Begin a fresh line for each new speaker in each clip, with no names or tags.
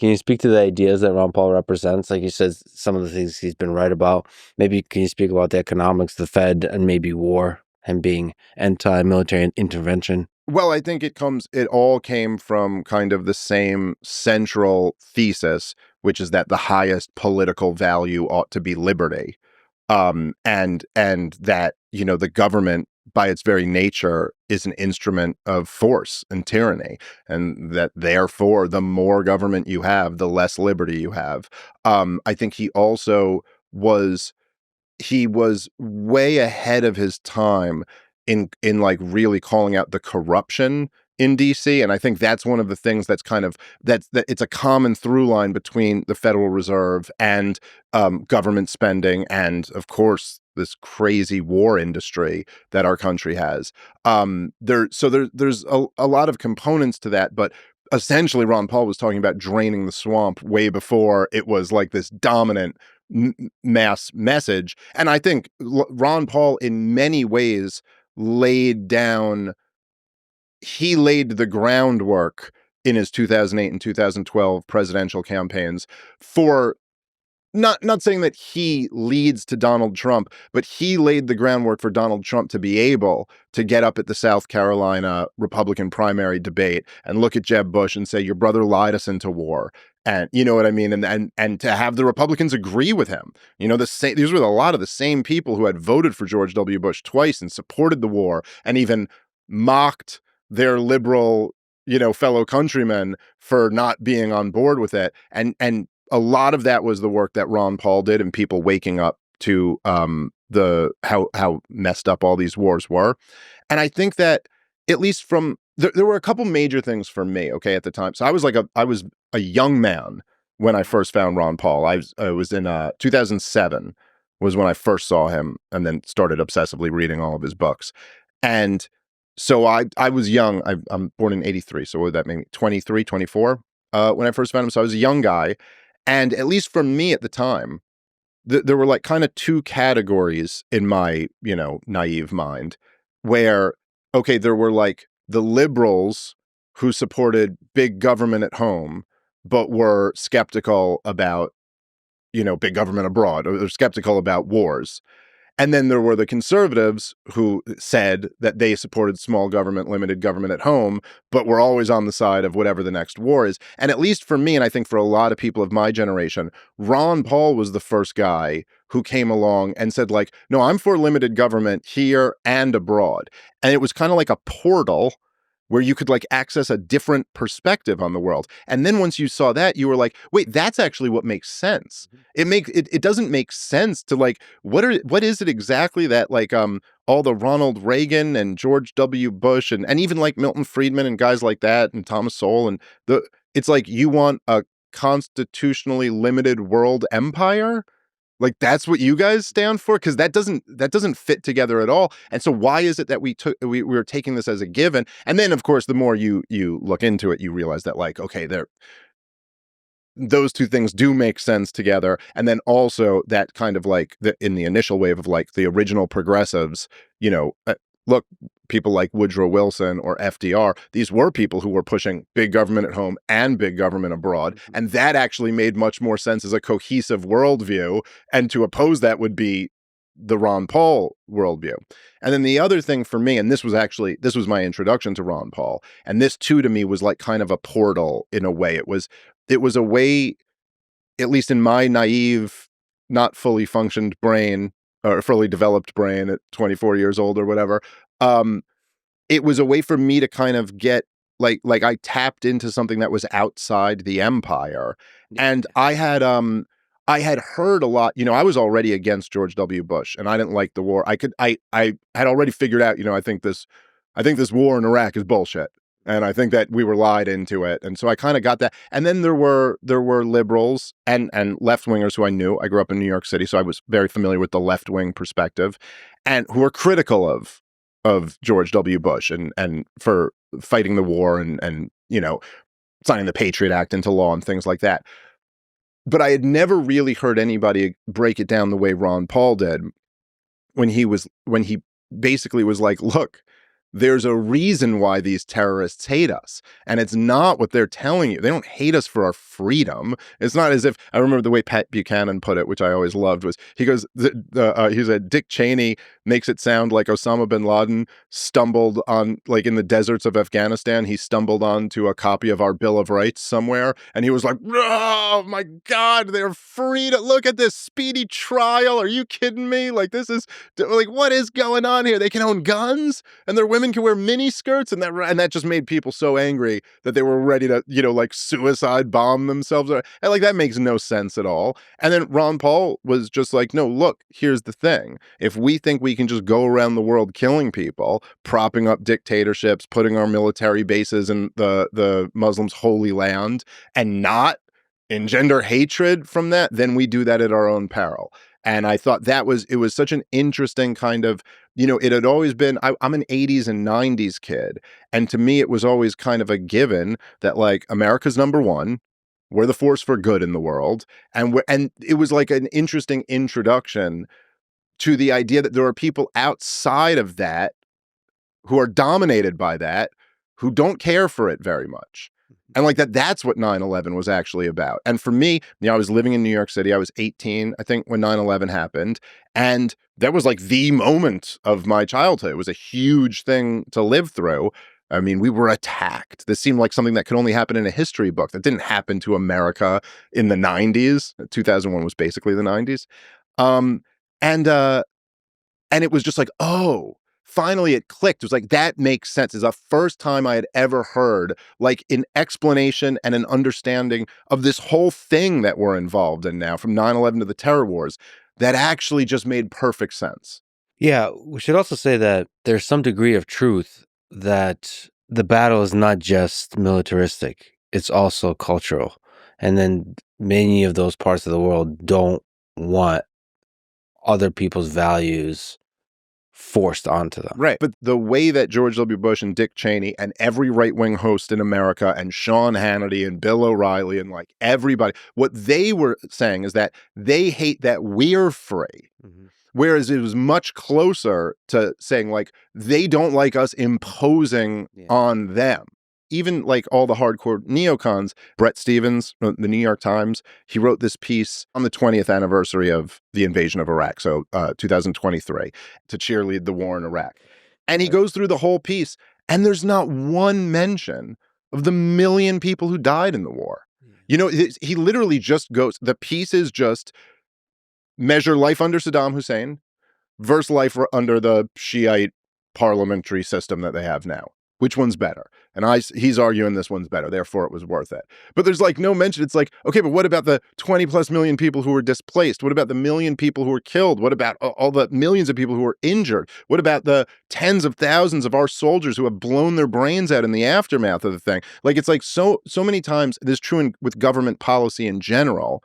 Can you speak to the ideas that Ron Paul represents? Like you said, some of the things he's been right about. Maybe can you speak about the economics, the Fed, and maybe war, and being anti-military intervention?
Well, I think it all came from kind of the same central thesis, which is that the highest political value ought to be liberty. And that, the government by its very nature is an instrument of force and tyranny, and that therefore the more government you have, the less liberty you have. I think he was way ahead of his time in like really calling out the corruption in DC. And I think that's one of the things that's that it's a common through line between the Federal Reserve and government spending, and of course this crazy war industry that our country has. There's a lot of components to that, but essentially Ron Paul was talking about draining the swamp way before it was like this dominant mass message. And I think Ron Paul in many ways laid the groundwork in his 2008 and 2012 presidential campaigns for not saying that he leads to Donald Trump, but he laid the groundwork for Donald Trump to be able to get up at the South Carolina Republican primary debate and look at Jeb Bush and say, your brother lied us into war. And you know what I mean? And to have the Republicans agree with him. These were a lot of the same people who had voted for George W. Bush twice and supported the war and even mocked their liberal, fellow countrymen for not being on board with it. And a lot of that was the work that Ron Paul did, and people waking up to how messed up all these wars were. And I think that at least there were a couple major things for me, okay, at the time. So I was a young man when I first found Ron Paul. I was in 2007 was when I first saw him, and then started obsessively reading all of his books. And so I was young. I'm born in 83, so what would that make me? 23, 24 when I first found him. So I was a young guy. And at least for me at the time, there were like kind of two categories in my, naive mind where, okay, there were like the liberals who supported big government at home, but were skeptical about, big government abroad, or they're skeptical about wars. And then there were the conservatives who said that they supported small government, limited government at home, but were always on the side of whatever the next war is. And at least for me, and I think for a lot of people of my generation, Ron Paul was the first guy who came along and said, like, no, I'm for limited government here and abroad. And it was kind of like a portal where you could like access a different perspective on the world. And then once you saw that, you were like, wait, that's actually what makes sense. It doesn't make sense to like, what is it exactly that like all the Ronald Reagan and George W. Bush and even like Milton Friedman and guys like that and Thomas Sowell it's like, you want a constitutionally limited world empire? Like, that's what you guys stand for? Because that doesn't fit together at all. And so why is it that we were taking this as a given? And then of course, the more you look into it, you realize that like, okay, those two things do make sense together. And then also that kind of like in the initial wave of like the original progressives, look, people like Woodrow Wilson or FDR, these were people who were pushing big government at home and big government abroad. And that actually made much more sense as a cohesive worldview. And to oppose that would be the Ron Paul worldview. And then the other thing for me, and this was my introduction to Ron Paul, and this too to me was like kind of a portal in a way. It was a way, at least in my naive, not fully functioned brain or fully developed brain at 24 years old or whatever, it was a way for me to kind of get like I tapped into something that was outside the empire. And I had heard a lot, I was already against George W. Bush and I didn't like the war. I had already figured out, I think this war in Iraq is bullshit. And I think that we were lied into it. And so I kind of got that. And then there were liberals and left-wingers who I knew. I grew up in New York City, so I was very familiar with the left-wing perspective, and who were critical of George W. Bush and for fighting the war and signing the Patriot Act into law and things like that. But I had never really heard anybody break it down the way Ron Paul did when he basically was like, look, there's a reason why these terrorists hate us. And it's not what they're telling you. They don't hate us for our freedom. It's not as if, I remember the way Pat Buchanan put it, which I always loved, was he goes, he said, Dick Cheney makes it sound like Osama bin Laden stumbled on, like in the deserts of Afghanistan, he stumbled onto a copy of our Bill of Rights somewhere. And he was like, oh my God, they're free to look at this speedy trial. Are you kidding me? Like, this is like, what is going on here? They can own guns and their women can wear mini skirts, and that just made people so angry that they were ready to, like suicide bomb themselves. And like, that makes no sense at all. And then Ron Paul was just like, no, look, here's the thing. If we think we can just go around the world killing people, propping up dictatorships, putting our military bases in the Muslims' holy land, and not engender hatred from that, then we do that at our own peril. And I thought it was such an interesting kind of, it had always been, I'm an 80s and 90s kid. And to me, it was always kind of a given that like America's number one, we're the force for good in the world. And it was like an interesting introduction to the idea that there are people outside of that who are dominated by that, who don't care for it very much. And like that's what 9/11 was actually about. And for me, I was living in New York City. I was 18, I think, when 9/11 happened. And that was like the moment of my childhood. It was a huge thing to live through. I mean, we were attacked. This seemed like something that could only happen in a history book. That didn't happen to America in the 90s. 2001 was basically the 90s. Um, and it was just like, oh, finally it clicked. It was like, that makes sense. It's the first time I had ever heard like an explanation and an understanding of this whole thing that we're involved in now, from 9/11 to the terror wars, that actually just made perfect sense.
Yeah, we should also say that there's some degree of truth that the battle is not just militaristic, it's also cultural. And then many of those parts of the world don't want other people's values forced onto them.
Right. But the way that George W. Bush and Dick Cheney and every right-wing host in America and Sean Hannity and Bill O'Reilly and like everybody, what they were saying is that they hate that we're free. Mm-hmm. Whereas it was much closer to saying like they don't like us imposing on them. Even like all the hardcore neocons, Brett Stevens, the New York Times, he wrote this piece on the 20th anniversary of the invasion of Iraq, so 2023, to cheerlead the war in Iraq. And he goes through the whole piece, and there's not one mention of the million people who died in the war. He literally just goes, the piece is just measure life under Saddam Hussein versus life under the Shiite parliamentary system that they have now. Which one's better? And he's arguing this one's better, therefore it was worth it. But there's like no mention. It's like, okay, but what about the 20 plus million people who were displaced? What about the million people who were killed? What about all the millions of people who were injured? What about the tens of thousands of our soldiers who have blown their brains out in the aftermath of the thing? Like, it's like so many times, this is true with government policy in general.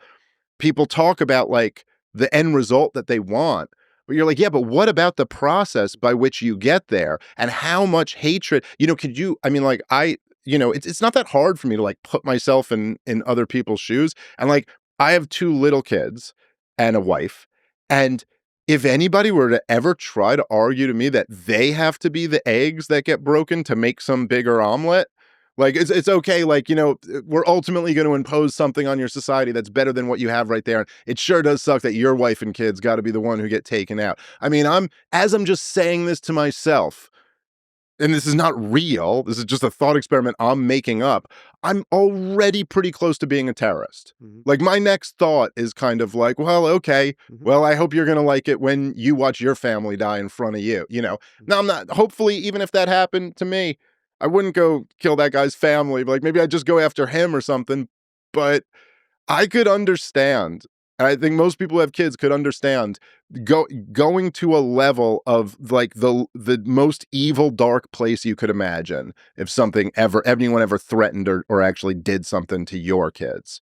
People talk about like the end result that they want. But you're like, yeah, but what about the process by which you get there and how much hatred, could you, I mean, like it's not that hard for me to like put myself in other people's shoes. And like, I have 2 little kids and a wife. And if anybody were to ever try to argue to me that they have to be the eggs that get broken to make some bigger omelet, like, it's okay. Like, we're ultimately going to impose something on your society that's better than what you have right there. And it sure does suck that your wife and kids got to be the one who get taken out. I mean, I'm just saying this to myself, and this is not real. This is just a thought experiment I'm making up. I'm already pretty close to being a terrorist. Mm-hmm. Like, my next thought is kind of like, well, okay, well, I hope you're going to like it when you watch your family die in front of you. Now, I'm not, hopefully, even if that happened to me, I wouldn't go kill that guy's family. Like, maybe I'd just go after him or something. But I could understand. And I think most people who have kids could understand going to a level of like the most evil, dark place you could imagine if anyone ever threatened or actually did something to your kids.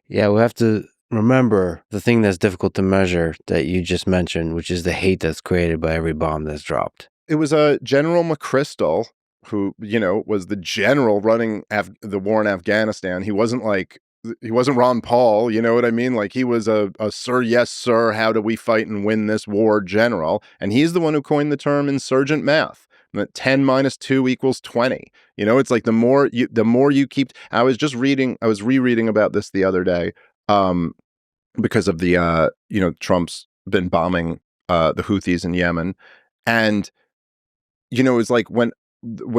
Yeah, we have to remember the thing that's difficult to measure that you just mentioned, which is the hate that's created by every bomb that's dropped.
It was General McChrystal who, was the general running the war in Afghanistan. He wasn't Ron Paul, you know what I mean? Like, he was a sir, yes, sir, how do we fight and win this war general. And he's the one who coined the term insurgent math. 10 minus 2 equals 20. You know, it's like the more you keep. I was rereading about this the other day, because of the Trump's been bombing the Houthis in Yemen, and it's like when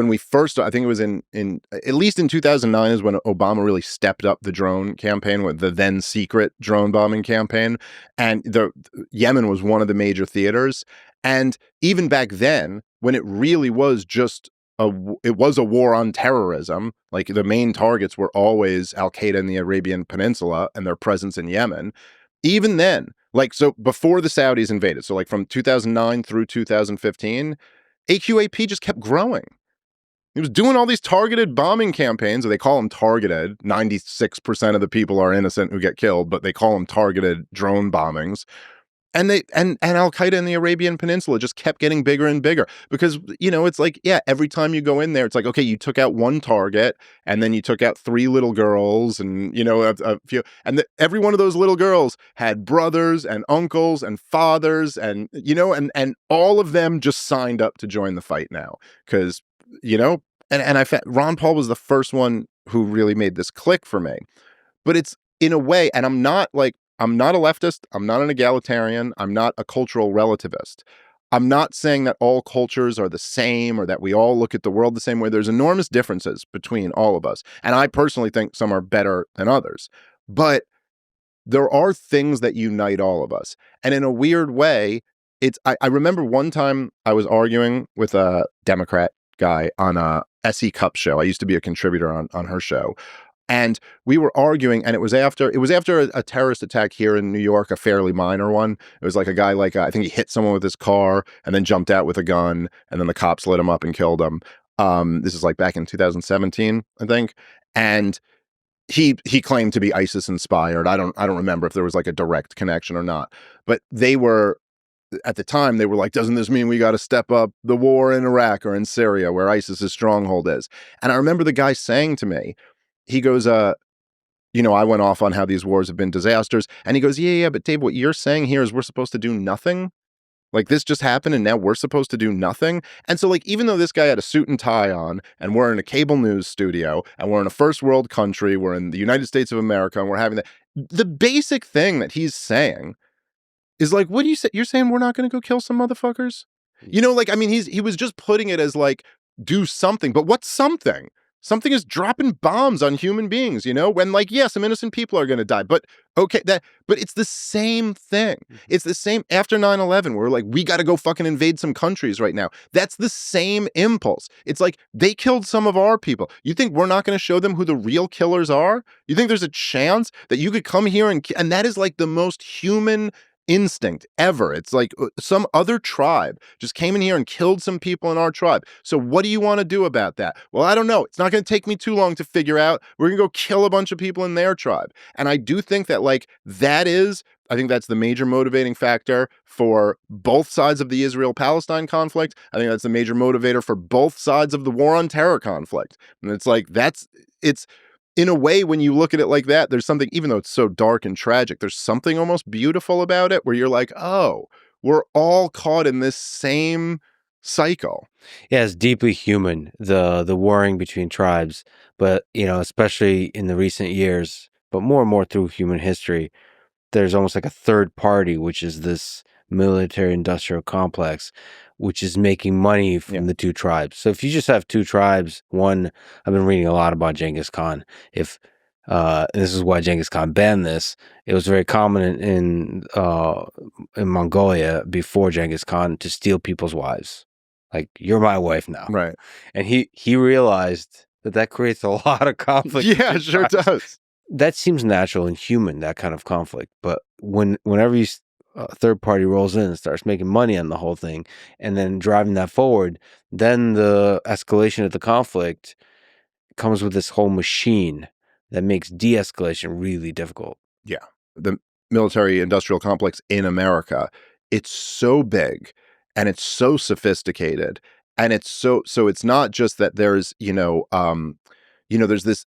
we first, I think it was in at least in 2009 is when Obama really stepped up the drone campaign, with the then secret drone bombing campaign, and the Yemen was one of the major theaters. And even back then, when it really was just it was a war on terrorism, like the main targets were always Al Qaeda in the Arabian Peninsula and their presence in Yemen. Even then, like, so before the Saudis invaded, so like from 2009 through 2015, AQAP just kept growing. He was doing all these targeted bombing campaigns, or they call them targeted. 96% of the people are innocent who get killed, but they call them targeted drone bombings. And Al Qaeda in the Arabian Peninsula just kept getting bigger and bigger, because it's like, yeah, every time you go in there, it's like, okay, you took out one target, and then you took out 3 little girls, and a few, and every one of those little girls had brothers and uncles and fathers, and and all of them just signed up to join the fight now, because and I found Ron Paul was the first one who really made this click for me. But it's, in a way, and I'm not a leftist, I'm not an egalitarian, I'm not a cultural relativist. I'm not saying that all cultures are the same, or that we all look at the world the same way. There's enormous differences between all of us. And I personally think some are better than others. But there are things that unite all of us. And in a weird way, I remember one time I was arguing with a Democrat guy on a SE Cup show. I used to be a contributor on her show. And we were arguing, and it was after a terrorist attack here in New York, a fairly minor one. It was like a guy, like, I think he hit someone with his car and then jumped out with a gun, and then the cops lit him up and killed him. This is like back in 2017, I think. And he claimed to be ISIS inspired. I don't remember if there was like a direct connection or not. But at the time, they were like, doesn't this mean we got to step up the war in Iraq or in Syria, where ISIS's stronghold is? And I remember the guy saying to me, he goes, I went off on how these wars have been disasters. And he goes, yeah, but Dave, what you're saying here is we're supposed to do nothing? Like, this just happened and now we're supposed to do nothing? And so, like, even though this guy had a suit and tie on, and we're in a cable news studio, and we're in a first world country, we're in the United States of America, and we're having the basic thing that he's saying is like, what do you say? You're saying we're not going to go kill some motherfuckers? Like, I mean, he was just putting it as like, do something. But what's something? Something is dropping bombs on human beings, when, like, yeah, some innocent people are going to die. But okay, but it's the same thing. It's the same after 9/11. We're like, we got to go fucking invade some countries right now. That's the same impulse. It's like, they killed some of our people. You think we're not going to show them who the real killers are? You think there's a chance that you could come here and that is like the most human instinct ever. It's like some other tribe just came in here and killed some people in our tribe. So what do you want to do about that? Well, I don't know. It's not going to take me too long to figure out. We're going to go kill a bunch of people in their tribe. And I do think that, like, I think that's the major motivating factor for both sides of the Israel-Palestine conflict. I think that's the major motivator for both sides of the war on terror conflict. And it's like, it's in a way, when you look at it like that, there's something, even though it's so dark and tragic, there's something almost beautiful about it, where you're like, oh, we're all caught in this same cycle.
Yeah, it's deeply human, the warring between tribes, but especially in the recent years, but more and more through human history, there's almost like a third party, which is this military industrial complex, which is making money from the two tribes. So if you just have two tribes, one, I've been reading a lot about Genghis Khan. If this is why Genghis Khan banned this. It was very common in Mongolia before Genghis Khan to steal people's wives. Like, you're my wife now,
right?
And he realized that creates a lot of conflict.
Yeah, it sure does.
That seems natural and human, that kind of conflict. But whenever you third party rolls in and starts making money on the whole thing, and then driving that forward, then the escalation of the conflict comes with this whole machine that makes de-escalation really difficult.
Yeah. The military industrial complex in America, it's so big and it's so sophisticated, and it's so it's not just that there's,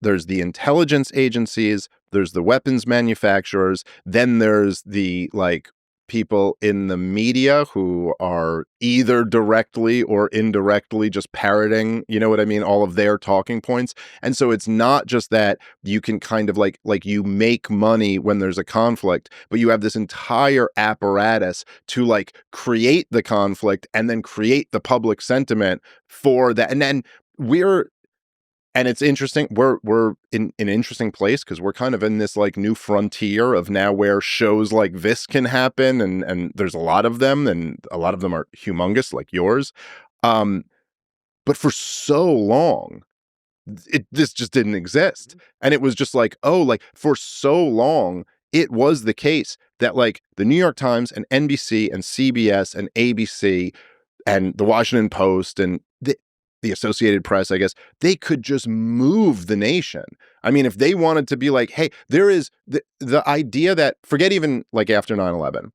there's the intelligence agencies, there's the weapons manufacturers, then there's the, like, people in the media who are either directly or indirectly just parroting, you know what I mean, all of their talking points. And so it's not just that you can kind of like you make money when there's a conflict, but you have this entire apparatus to like create the conflict and then create the public sentiment for that. And then we're and it's interesting. We're in an interesting place because we're kind of in this like new frontier of now where shows like this can happen, and there's a lot of them, and a lot of them are humongous, like yours. Um, but for so long, this just didn't exist, and it was just like, oh, like for so long, it was the case that like the New York Times and NBC and CBS and ABC and the Washington Post and the Associated Press, I guess, they could just move the nation. I mean, if they wanted to be like, hey, there is the idea that, forget even like after 9/11,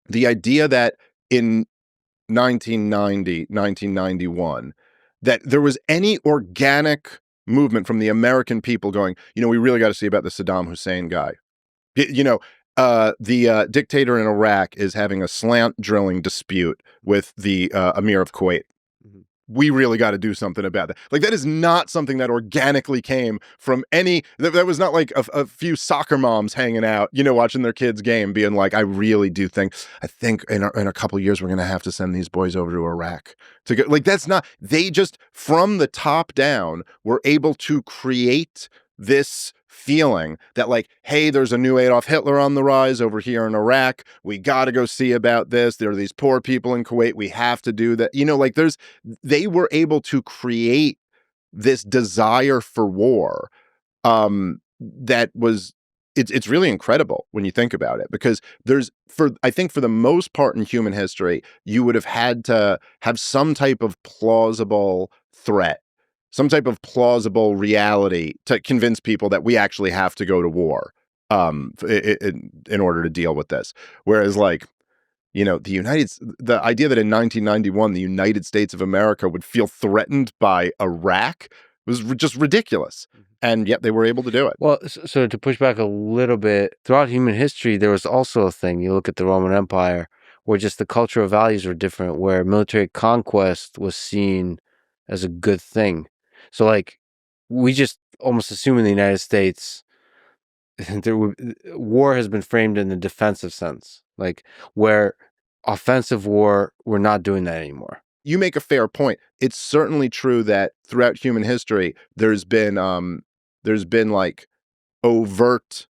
the idea that in 1990, 1991, that there was any organic movement from the American people going, you know, we really got to see about the Saddam Hussein guy. You know, the dictator in Iraq is having a slant drilling dispute with the Emir of Kuwait.
Mhm.
We really got to do something about that. Like, that is not something that organically came from any, that was not like a few soccer moms hanging out, you know, watching their kids' game, being like, I really do think, I think in a couple of years, we're going to have to send these boys over to Iraq to go. Like, that's not, they just, from the top down, were able to create this feeling that like, hey, there's a new Adolf Hitler on the rise over here in Iraq. We got to go see about this. There are these poor people in Kuwait. We have to do that. You know, like they were able to create this desire for war that was it's really incredible when you think about it, because I think for the most part in human history, you would have had to have some type of plausible threat, some type of plausible reality to convince people that we actually have to go to war in order to deal with this. Whereas like, you know, the idea that in 1991 the United States of America would feel threatened by Iraq was just ridiculous, and yet they were able to do it.
Well, so to push back a little bit, throughout human history, there was also a thing. You look at the Roman Empire, where just the cultural values were different, where military conquest was seen as a good thing. So, like, we just almost assume in the United States, war has been framed in the defensive sense, like where offensive war, we're not doing that anymore.
You make a fair point. It's certainly true that throughout human history, there's been like overt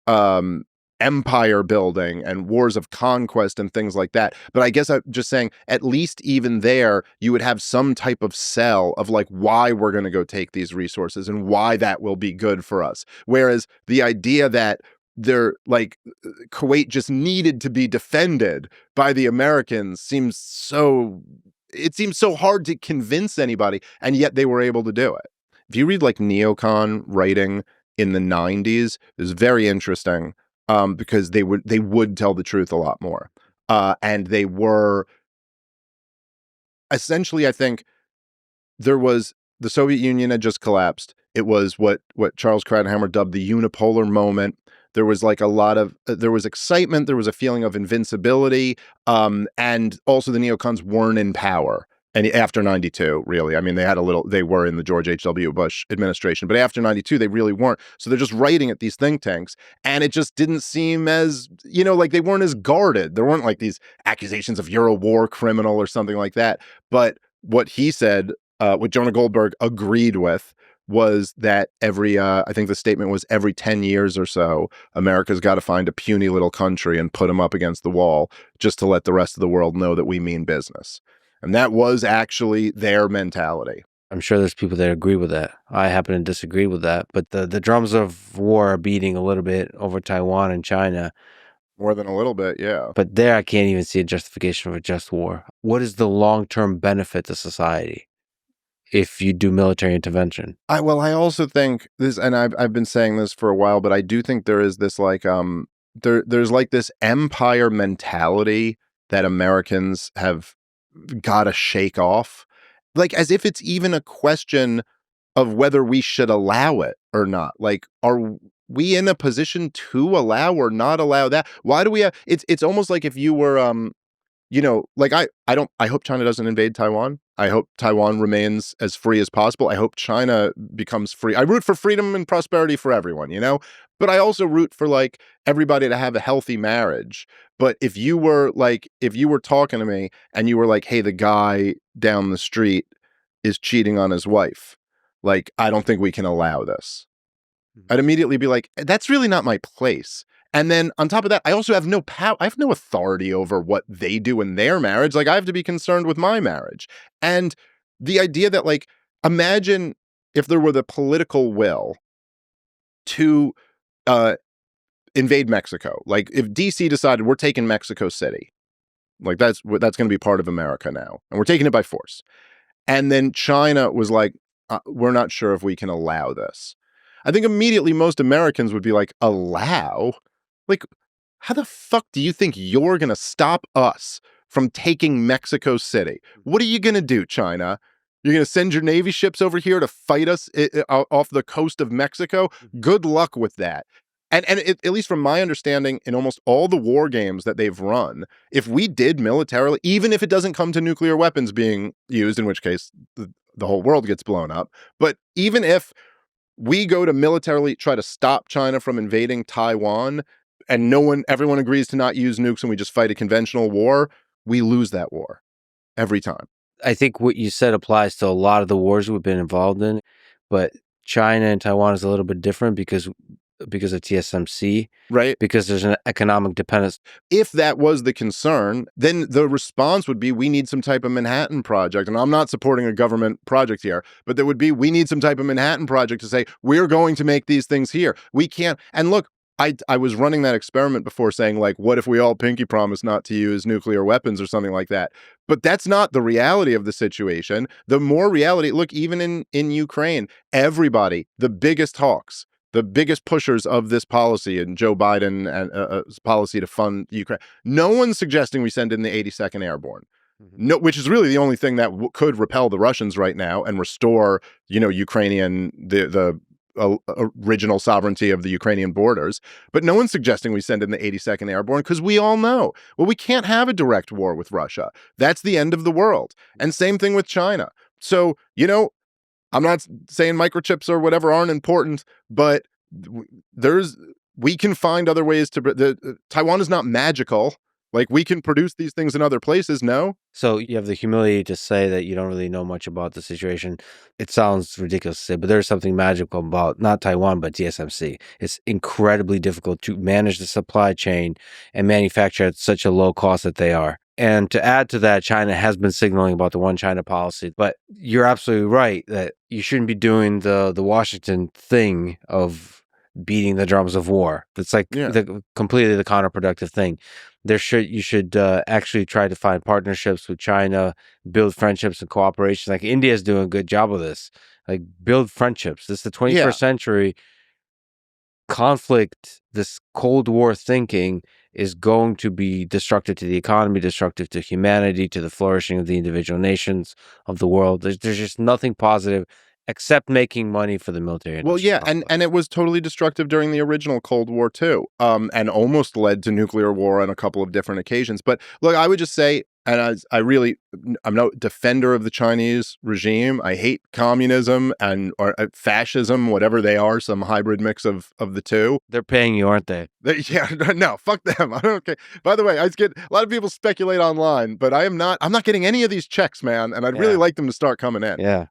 um empire building and wars of conquest and things like that. But I guess I'm just saying, at least even there, you would have some type of sell of like why we're going to go take these resources and why that will be good for us. Whereas the idea that they're like Kuwait just needed to be defended by the Americans seems so hard to convince anybody, and yet they were able to do it. If you read like neocon writing in the 90s, it was very interesting because they would tell the truth a lot more. And they were essentially, I think, there was the Soviet Union had just collapsed. It was what Charles Krauthammer dubbed the unipolar moment. There was like a lot of there was excitement. There was a feeling of invincibility, and also the neocons weren't in power. And after 92, really, I mean, they were in the George H.W. Bush administration, but after 92, they really weren't. So they're just writing at these think tanks, and it just didn't seem as, you know, like they weren't as guarded. There weren't like these accusations of you're a war criminal or something like that. But what he said, what Jonah Goldberg agreed with, was that I think the statement was every 10 years or so, America's got to find a puny little country and put them up against the wall just to let the rest of the world know that we mean business. And that was actually their mentality.
I'm sure there's people that agree with that. I happen to disagree with that. But the drums of war are beating a little bit over Taiwan and China.
More than a little bit, yeah.
But there I can't even see a justification for just war. What is the long-term benefit to society if you do military intervention?
I also think this, and I've been saying this for a while, but I do think there is this like there's like this empire mentality that Americans have got to shake off, like as if it's even a question of whether we should allow it or not. Like, we in a position to allow or not allow that? Why do we have it's almost like if you were like I hope China doesn't invade Taiwan. I hope Taiwan remains as free as possible. I hope China becomes free. I root for freedom and prosperity for everyone, But I also root for like everybody to have a healthy marriage. But if you were talking to me and you were like, "Hey, the guy down the street is cheating on his wife." Like, I don't think we can allow this. I'd immediately be like, that's really not my place. And then on top of that, I also have no power. I have no authority over what they do in their marriage. Like, I have to be concerned with my marriage. And the idea that, like, imagine if there were the political will to uh, invade Mexico. Like, if DC decided we're taking Mexico City, like that's going to be part of America now, and we're taking it by force. And then China was like, we're not sure if we can allow this. I think immediately most Americans would be like, allow? Like, how the fuck do you think you're going to stop us from taking Mexico City? What are you going to do, China? You're going to send your Navy ships over here to fight us off the coast of Mexico? Good luck with that. And at least from my understanding, in almost all the war games that they've run, if we did militarily, even if it doesn't come to nuclear weapons being used, in which case the whole world gets blown up, but even if we go to militarily try to stop China from invading Taiwan and everyone agrees to not use nukes and we just fight a conventional war, we lose that war every time.
I think what you said applies to a lot of the wars we've been involved in, but China and Taiwan is a little bit different because of TSMC,
right?
Because there's an economic dependence.
If that was the concern, then the response would be, we need some type of Manhattan Project. And I'm not supporting a government project here, but there would be, we need some type of Manhattan Project to say, we're going to make these things here. We can't. And look, I was running that experiment before saying, like, what if we all pinky promise not to use nuclear weapons or something like that? But that's not the reality of the situation. The more reality, look, even in Ukraine, everybody, the biggest hawks, the biggest pushers of this policy and Joe Biden and policy to fund Ukraine, no one's suggesting we send in the 82nd Airborne. No, which is really the only thing that could repel the Russians right now and restore, Ukrainian the original sovereignty of the Ukrainian borders. But no one's suggesting we send in the 82nd Airborne because we all know, well, we can't have a direct war with Russia. That's the end of the world. And same thing with China. So, I'm not saying microchips or whatever aren't important, but we can find other ways to. Taiwan is not magical. Like, we can produce these things in other places. No.
So you have the humility to say that you don't really know much about the situation. It sounds ridiculous to say, but there's something magical about not Taiwan, but TSMC. It's incredibly difficult to manage the supply chain and manufacture at such a low cost that they are. And to add to that, China has been signaling about the one China policy, but you're absolutely right that you shouldn't be doing the Washington thing of beating the drums of war. That's like completely the counterproductive thing. You should actually try to find partnerships with China, build friendships and cooperation. Like India is doing a good job of this. Like, build friendships. This is the 21st century. Conflict, this Cold War thinking is going to be destructive to the economy, destructive to humanity, to the flourishing of the individual nations of the world. There's just nothing positive except making money for the military industry.
Well, yeah, and it was totally destructive during the original Cold War too, and almost led to nuclear war on a couple of different occasions. But look, I would just say, and I'm no defender of the Chinese regime. I hate communism or fascism, whatever they are, some hybrid mix of the two.
They're paying you, aren't they?
No, fuck them. I don't care. By the way, I get a lot of people speculate online, but I'm not getting any of these checks, man, and I'd really like them to start coming in.
Yeah.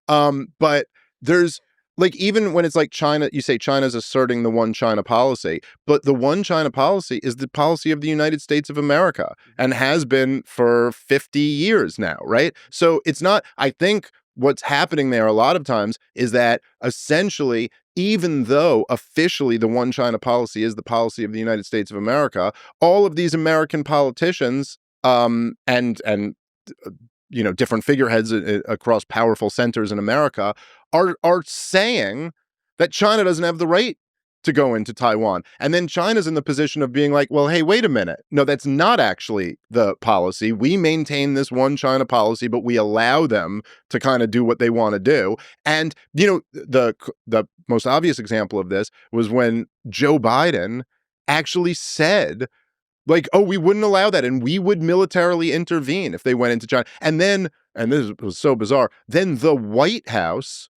But there's, like, even when it's like China, you say China's asserting the one China policy, but the one China policy is the policy of the United States of America and has been for 50 years now, right? So it's not, I think what's happening there a lot of times is that essentially, even though officially the one China policy is the policy of the United States of America, all of these American politicians and different figureheads across powerful centers in America are saying that China doesn't have the right to go into Taiwan. And then China's in the position of being like, well, hey, wait a minute. No, that's not actually the policy. We maintain this one China policy, but we allow them to kind of do what they want to do. And, the most obvious example of this was when Joe Biden actually said, like, oh, we wouldn't allow that. And we would militarily intervene if they went into China. And then, and this was so bizarre, then the White House,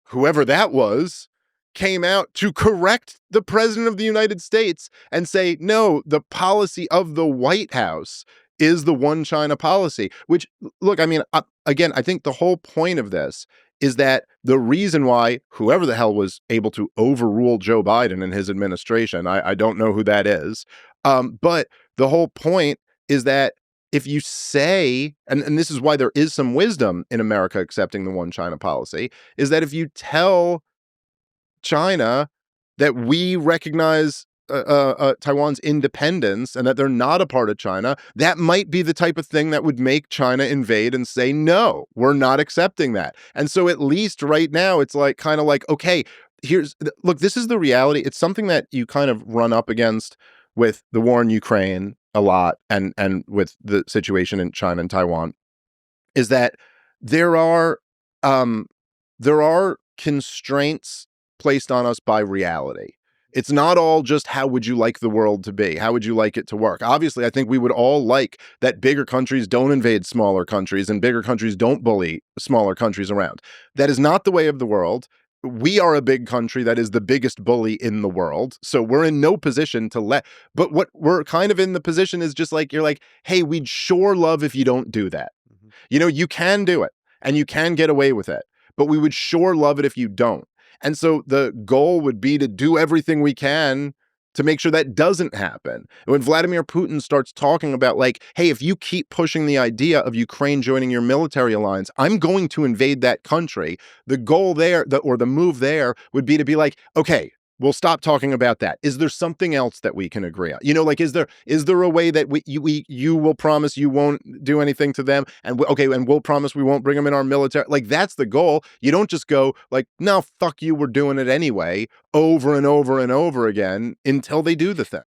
whoever that was, came out to correct the president of the United States and say, no, the policy of the White House is the one China policy, which, look, I mean, again, I think the whole point of this is that the reason why whoever the hell was able to overrule Joe Biden and his administration, I don't know who that is. But the whole point is that if you say, and this is why there is some wisdom in America accepting the one China policy, is that if you tell China that we recognize Taiwan's independence and that they're not a part of China, that might be the type of thing that would make China invade and say, no, we're not accepting that. And so at least right now, it's like kind of like, okay, look, this is the reality. It's something that you kind of run up against with the war in Ukraine a lot and with the situation in China and Taiwan, is that there are constraints placed on us by reality. It's not all just how would you like the world to be? How would you like it to work? Obviously, I think we would all like that bigger countries don't invade smaller countries and bigger countries don't bully smaller countries around. That is not the way of the world. We are a big country that is the biggest bully in the world. So we're in no position to but what we're kind of in the position is just like, you're like, hey, we'd sure love if you don't do that. You can do it and you can get away with it, but we would sure love it if you don't. And so the goal would be to do everything we can to make sure that doesn't happen. When Vladimir Putin starts talking about like, hey, if you keep pushing the idea of Ukraine joining your military alliance, I'm going to invade that country. The goal there, or the move there would be to be like, okay, we'll stop talking about that. Is there something else that we can agree on? Like, is there a way that you will promise you won't do anything to them? And and we'll promise we won't bring them in our military. Like, that's the goal. You don't just go like, no, fuck you, we're doing it anyway, over and over and over again until they do the thing.